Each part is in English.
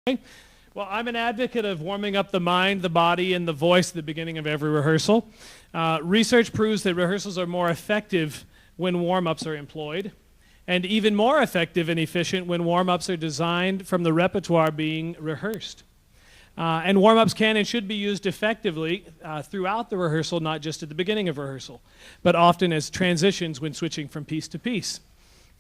Well, I'm an advocate of warming up the mind, the body, and the voice at the beginning of every rehearsal. Research proves that rehearsals are more effective when warm-ups are employed, and even more effective and efficient when warm-ups are designed from the repertoire being rehearsed. And warm-ups can and should be used effectively throughout the rehearsal, not just at the beginning of rehearsal, but often as transitions when switching from piece to piece.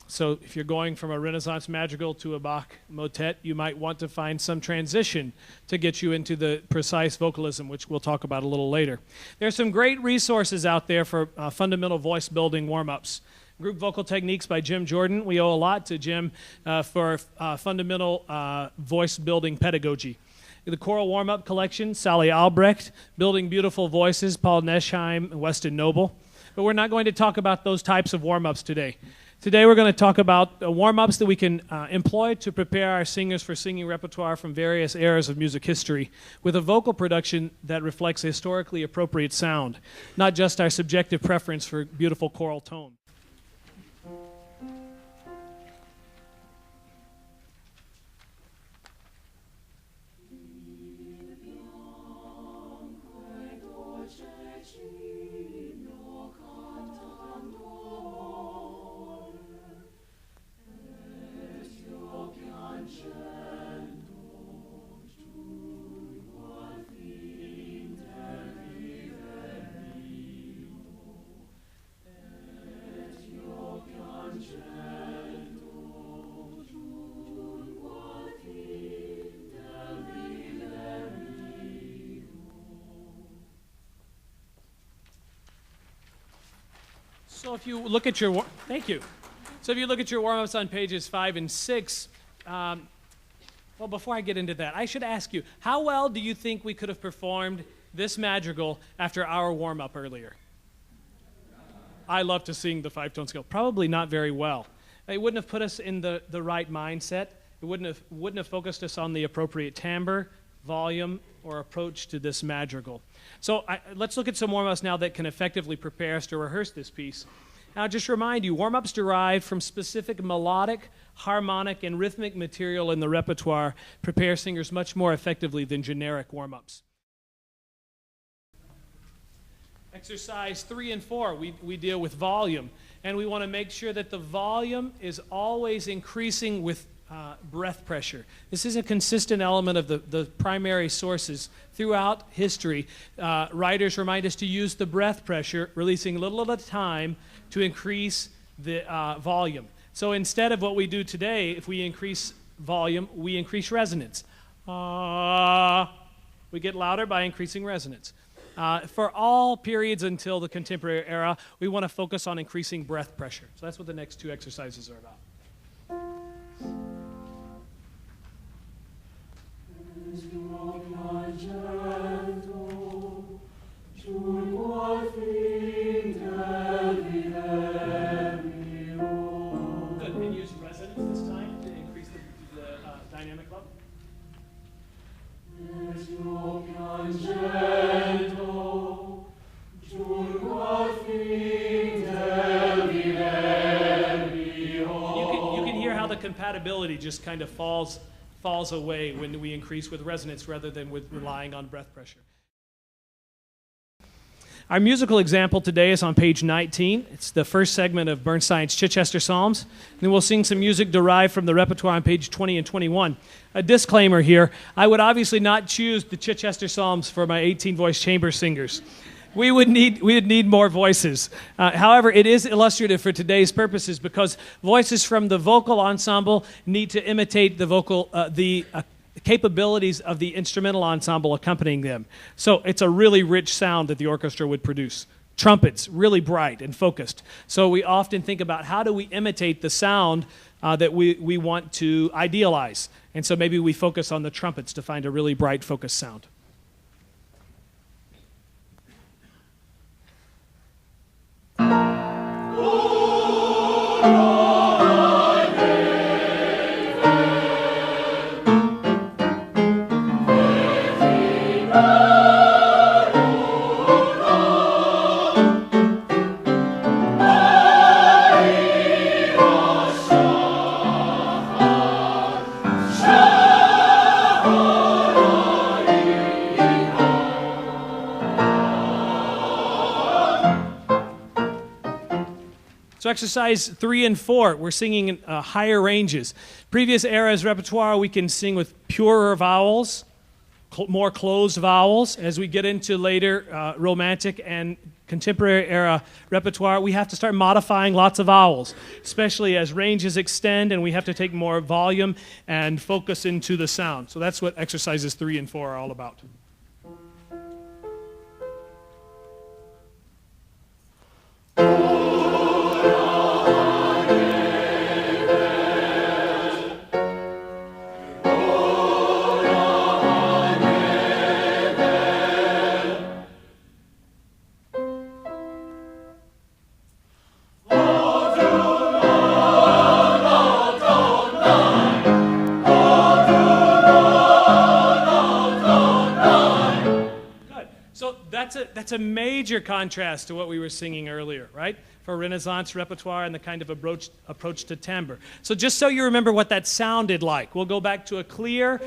So if you're going from a Renaissance madrigal to a Bach motet, you might want to find some transition to get you into the precise vocalism, which we'll talk about a little later. There's some great resources out there for fundamental voice building warm-ups. Group Vocal Techniques by Jim Jordan. We owe a lot to Jim for fundamental voice building pedagogy. The Choral Warm-Up Collection, Sally Albrecht, Building Beautiful Voices, Paul Neschheim, and Weston Noble. But we're not going to talk about those types of warm-ups today. Today we're going to talk about warm-ups that we can employ to prepare our singers for singing repertoire from various eras of music history with a vocal production that reflects a historically appropriate sound, not just our subjective preference for beautiful choral tone. So if you look at your, thank you. So if you look at your warm-ups on pages 5 and 6, well, before I get into that, I should ask you, how well do you think we could have performed this madrigal after our warm-up earlier? I love to sing the 5-tone scale. Probably not very well. It wouldn't have put us in the right mindset. It wouldn't have focused us on the appropriate timbre, volume, or approach to this madrigal. So let's look at some warm-ups now that can effectively prepare us to rehearse this piece. Now, just remind you, warm-ups derived from specific melodic, harmonic, and rhythmic material in the repertoire prepare singers much more effectively than generic warm-ups. Exercise 3 and 4, we deal with volume, and we want to make sure that the volume is always increasing with breath pressure. This is a consistent element of the primary sources throughout history. Writers remind us to use the breath pressure, releasing a little at a time to increase the volume. So instead of what we do today, if we increase volume, we increase resonance. We get louder by increasing resonance. For all periods until the contemporary era, we want to focus on increasing breath pressure. So that's what the next two exercises are about. Good, and use resonance this time to increase the dynamic level. You can hear how the compatibility just kind of falls away when we increase with resonance rather than with relying on breath pressure. Our musical example today is on page 19. It's the first segment of Bernstein's Chichester Psalms. And then we'll sing some music derived from the repertoire on page 20 and 21. A disclaimer here, I would obviously not choose the Chichester Psalms for my 18-voice chamber singers. We would need more voices. However, it is illustrative for today's purposes because voices from the vocal ensemble need to imitate the vocal, capabilities of the instrumental ensemble accompanying them. So it's a really rich sound that the orchestra would produce. Trumpets, really bright and focused. So we often think about how do we imitate the sound that we want to idealize. And so maybe we focus on the trumpets to find a really bright, focused sound. So exercise 3 and 4, we're singing in higher ranges. Previous eras repertoire, we can sing with purer vowels, more closed vowels. As we get into later romantic and contemporary era repertoire, we have to start modifying lots of vowels, especially as ranges extend and we have to take more volume and focus into the sound. So that's what exercises 3 and 4 are all about. That's a major contrast to what we were singing earlier, right? For Renaissance repertoire and the kind of approach to timbre. So just so you remember what that sounded like, we'll go back to a clear,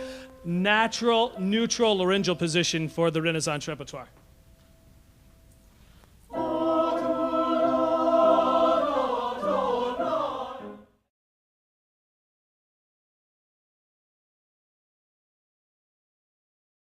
natural, neutral laryngeal position for the Renaissance repertoire.